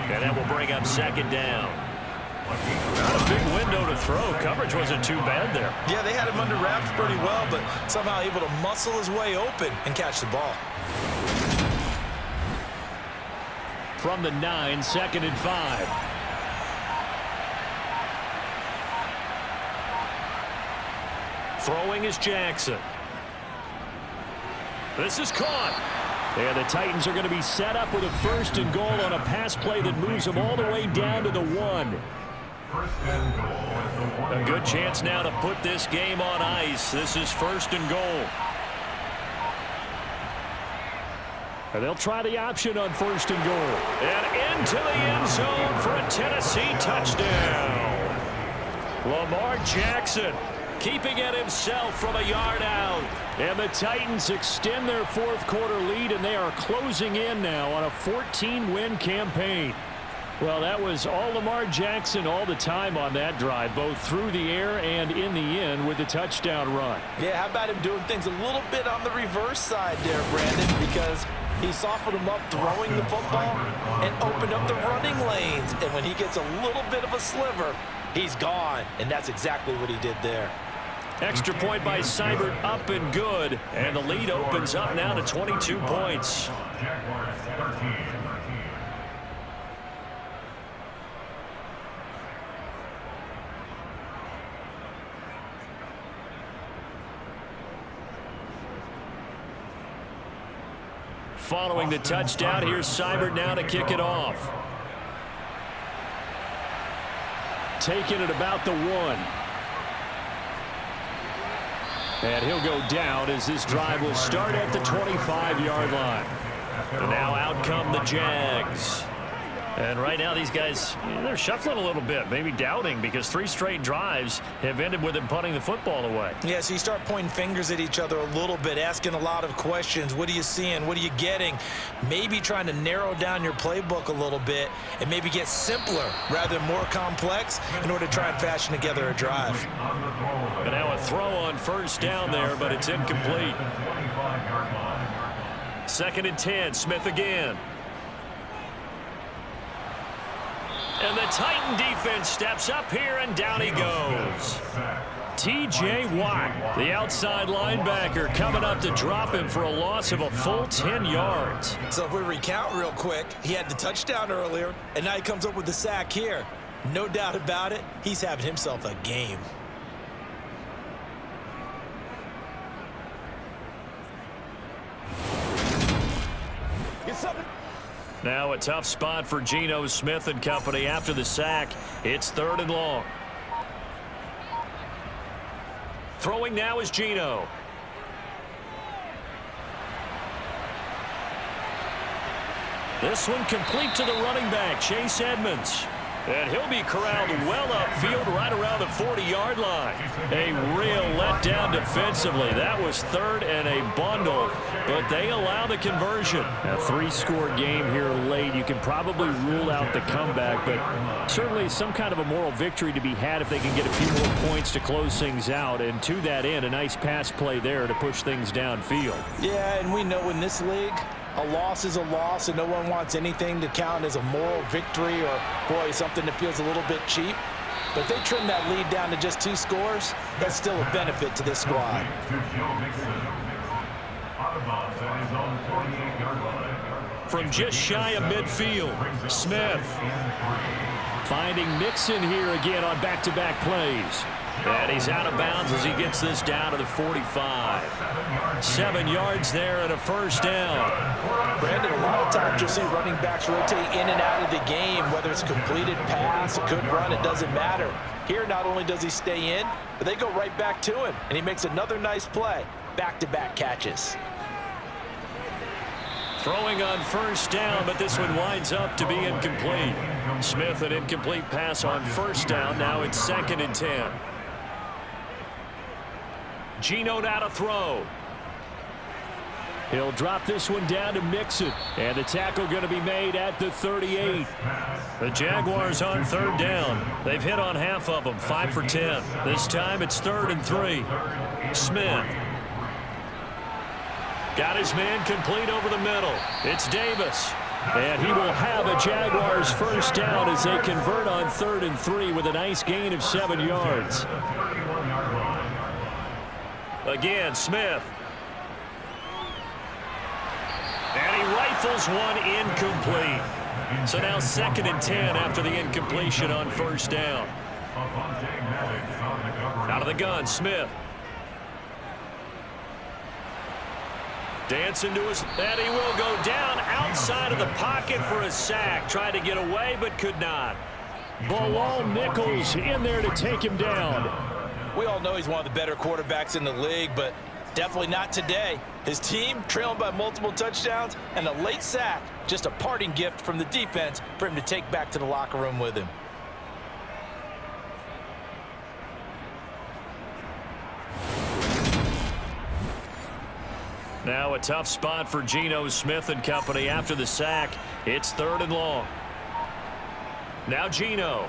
And that will bring up 2nd down. Not a big window to throw. Coverage wasn't too bad there. Yeah, they had him under wraps pretty well, but somehow able to muscle his way open and catch the ball. From the 9, 2nd and 5. Throwing is Jackson. This is caught. And the Titans are going to be set up with a 1st and goal on a pass play that moves them all the way down to the 1. First and goal at the 1. A good chance now to put this game on ice. This is first and goal. And they'll try the option on first and goal. And into the end zone for a Tennessee touchdown. Lamar Jackson keeping it himself from a yard out. And the Titans extend their fourth quarter lead, and they are closing in now on a 14-win campaign. Well, that was all Lamar Jackson all the time on that drive, both through the air and in the end with the touchdown run. Yeah, how about him doing things a little bit on the reverse side there, Brandon, because he softened him up throwing the football and opened up the running lanes. And when he gets a little bit of a sliver, he's gone. And that's exactly what he did there. Extra point by Seibert, up and good. And the lead opens up now to 22 points. Jaguars 13. Following the touchdown, here's Seibert now to kick it off. Taking it about the 1. And he'll go down as this drive will start at the 25-yard line. And now out come the Jags. And right now these guys, they're shuffling a little bit, maybe doubting, because 3 straight drives have ended with them punting the football away. Yeah, so you start pointing fingers at each other a little bit, asking a lot of questions. What are you seeing? What are you getting? Maybe trying to narrow down your playbook a little bit and maybe get simpler rather than more complex in order to try and fashion together a drive. And now a throw on first down there, but it's incomplete. 25-yard line. 2nd and 10, Smith again. And the Titan defense steps up here, and down he goes. T.J. Watt, the outside linebacker, coming up to drop him for a loss of a full 10 yards. So if we recount real quick, he had the touchdown earlier, and now he comes up with the sack here. No doubt about it, he's having himself a game. Now a tough spot for Geno Smith and company after the sack. It's 3rd and long. Throwing now is Geno. This one complete to the running back, Chase Edmonds. And he'll be corralled well upfield right around the 40-yard line. A real letdown defensively. That was 3rd and a bundle, but they allow the conversion. A 3-score game here late. You can probably rule out the comeback, but certainly some kind of a moral victory to be had if they can get a few more points to close things out. And to that end, a nice pass play there to push things downfield. Yeah, and we know in this league, a loss is a loss, and no one wants anything to count as a moral victory or, boy, something that feels a little bit cheap. But if they trim that lead down to just 2 scores, that's still a benefit to this squad. From just shy of midfield, Smith finding Mixon here again on back-to-back plays. And he's out of bounds as he gets this down to the 45. 7 yards there and a first down. Brandon, a lot of times you'll see running backs rotate in and out of the game, whether it's a completed pass, a good run, it doesn't matter. Here, not only does he stay in, but they go right back to him, and he makes another nice play. Back-to-back catches. Throwing on first down, but this one winds up to be incomplete. Smith, an incomplete pass on first down. Now it's 2nd and 10. Geno now to throw. He'll drop this one down to Mixon. And the tackle going to be made at the 38. The Jaguars on 3rd down. They've hit on half of them, 5 for 10. This time it's 3rd and 3. Smith. Got his man complete over the middle. It's Davis. And he will have a Jaguars first down as they convert on 3rd and 3 with a nice gain of 7 yards. Again, Smith. And he rifles one incomplete. So now 2nd and 10 after the incompletion on first down. Out of the gun, Smith. Dancing to his, and he will go down outside of the pocket for a sack. Tried to get away, but could not. Bilal Nichols in there to take him down. We all know he's one of the better quarterbacks in the league, but definitely not today. His team trailing by multiple touchdowns and a late sack. Just a parting gift from the defense for him to take back to the locker room with him. Now a tough spot for Geno Smith and company after the sack. It's 3rd and long. Now Geno.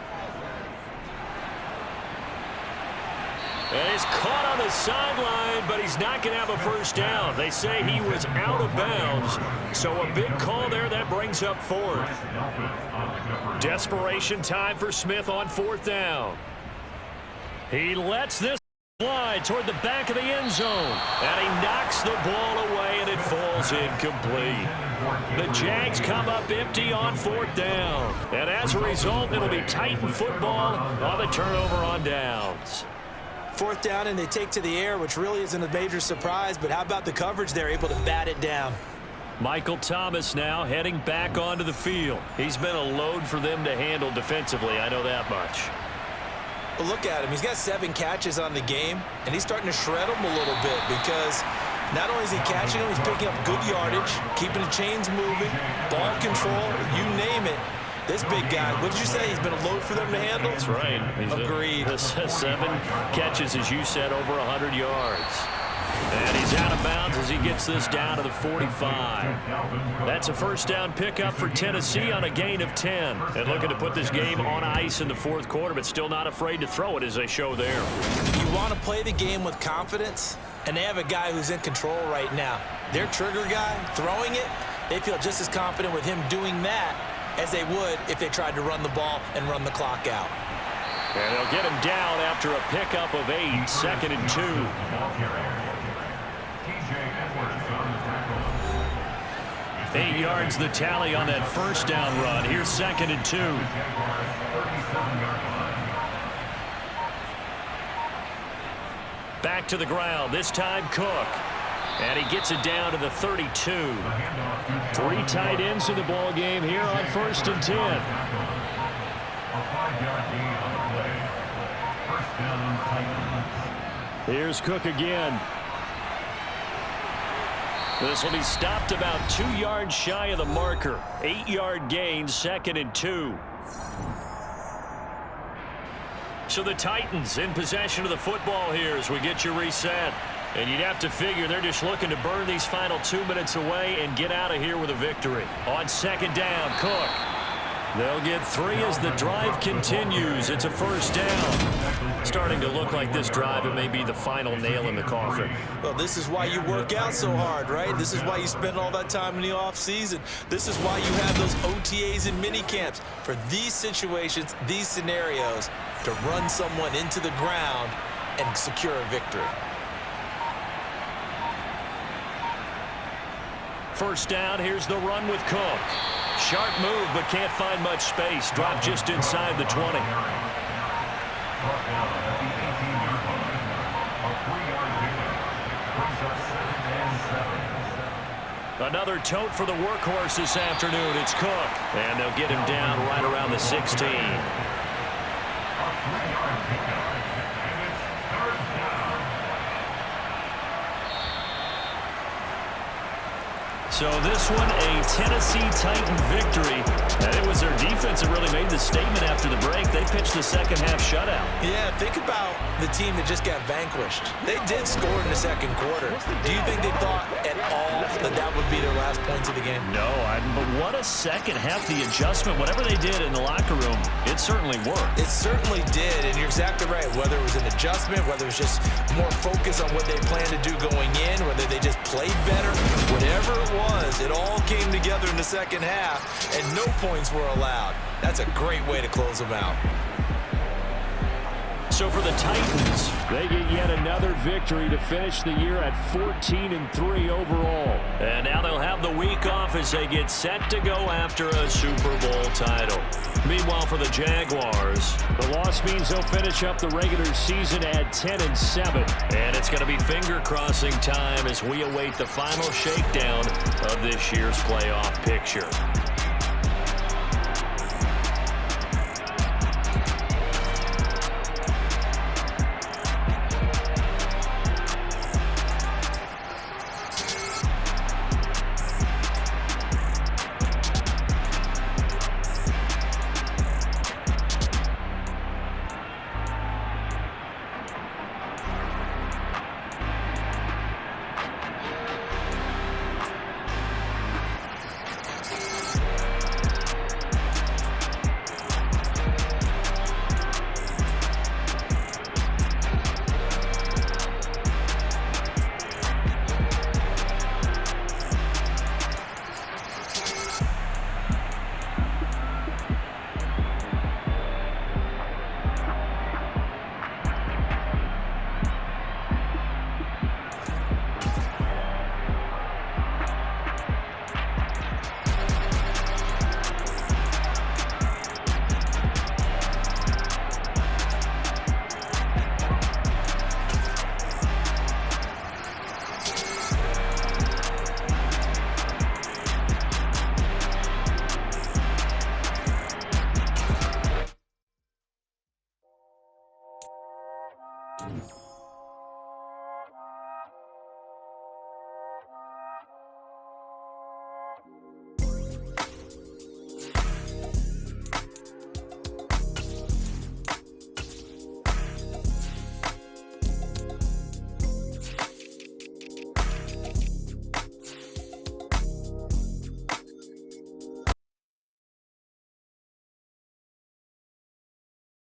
And he's caught on the sideline, but he's not going to have a first down. They say he was out of bounds, so a big call there. That brings up 4th. Desperation time for Smith on 4th down. He lets this fly toward the back of the end zone, and he knocks the ball away, and it falls incomplete. The Jags come up empty on 4th down, and as a result, it'll be Titan football on the turnover on downs. 4th down, and they take to the air, which really isn't a major surprise, but how about the coverage there, able to bat it down? Michael Thomas now heading back onto the field. He's been a load for them to handle defensively, I know that much. But look at him. He's got 7 catches on the game, and he's starting to shred them a little bit because not only is he catching them, he's picking up good yardage, keeping the chains moving, ball control, you name it. This big guy, what did you say? He's been a load for them to handle? That's right. Agreed. 7 catches, as you said, over 100 yards. And he's out of bounds as he gets this down to the 45. That's a first down pickup for Tennessee on a gain of 10. And looking to put this game on ice in the 4th quarter, but still not afraid to throw it as they show there. You want to play the game with confidence, and they have a guy who's in control right now. Their trigger guy, throwing it, they feel just as confident with him doing that as they would if they tried to run the ball and run the clock out. And they'll get him down after a pickup of 8, 2nd and 2. 8 yards the tally on that first down run. Here's 2nd and 2. Back to the ground. This time Cook. And he gets it down to the 32. 3 tight ends in the ball game here on 1st and 10. Here's Cook again. This will be stopped about 2 yards shy of the marker. 8-yard gain, 2nd and 2. So the Titans in possession of the football here as we get you reset. And you'd have to figure they're just looking to burn these final 2 minutes away and get out of here with a victory. On 2nd down, Cook. They'll get 3 as the drive continues. It's a first down. Starting to look like this drive, it may be the final nail in the coffin. Well, this is why you work out so hard, right? This is why you spend all that time in the offseason. This is why you have those OTAs and mini camps for these situations, these scenarios, to run someone into the ground and secure a victory. First down, here's the run with Cook. Sharp move, but can't find much space. Dropped just inside the 20. Another tote for the workhorse this afternoon. It's Cook. And they'll get him down right around the 16. So this one, a Tennessee Titan victory. And it was their defense that really made the statement after the break. They pitched the second half shutout. Yeah, think about the team that just got vanquished. They did score in the 2nd quarter. Do you think they thought at all that that would be their last points of the game? No, but what a second half. The adjustment, whatever they did in the locker room, it certainly worked. It certainly did, and you're exactly right. Whether it was an adjustment, whether it was just more focus on what they planned to do going in, whether they just played better, whatever it was, it all came together in the second half, and no points were allowed. That's a great way to close them out. So for the Titans, they get yet another victory to finish the year at 14-3 overall. And now they'll have the week off as they get set to go after a Super Bowl title. Meanwhile, for the Jaguars, the loss means they'll finish up the regular season at 10-7. And it's going to be finger-crossing time as we await the final shakedown of this year's playoff picture. Titans.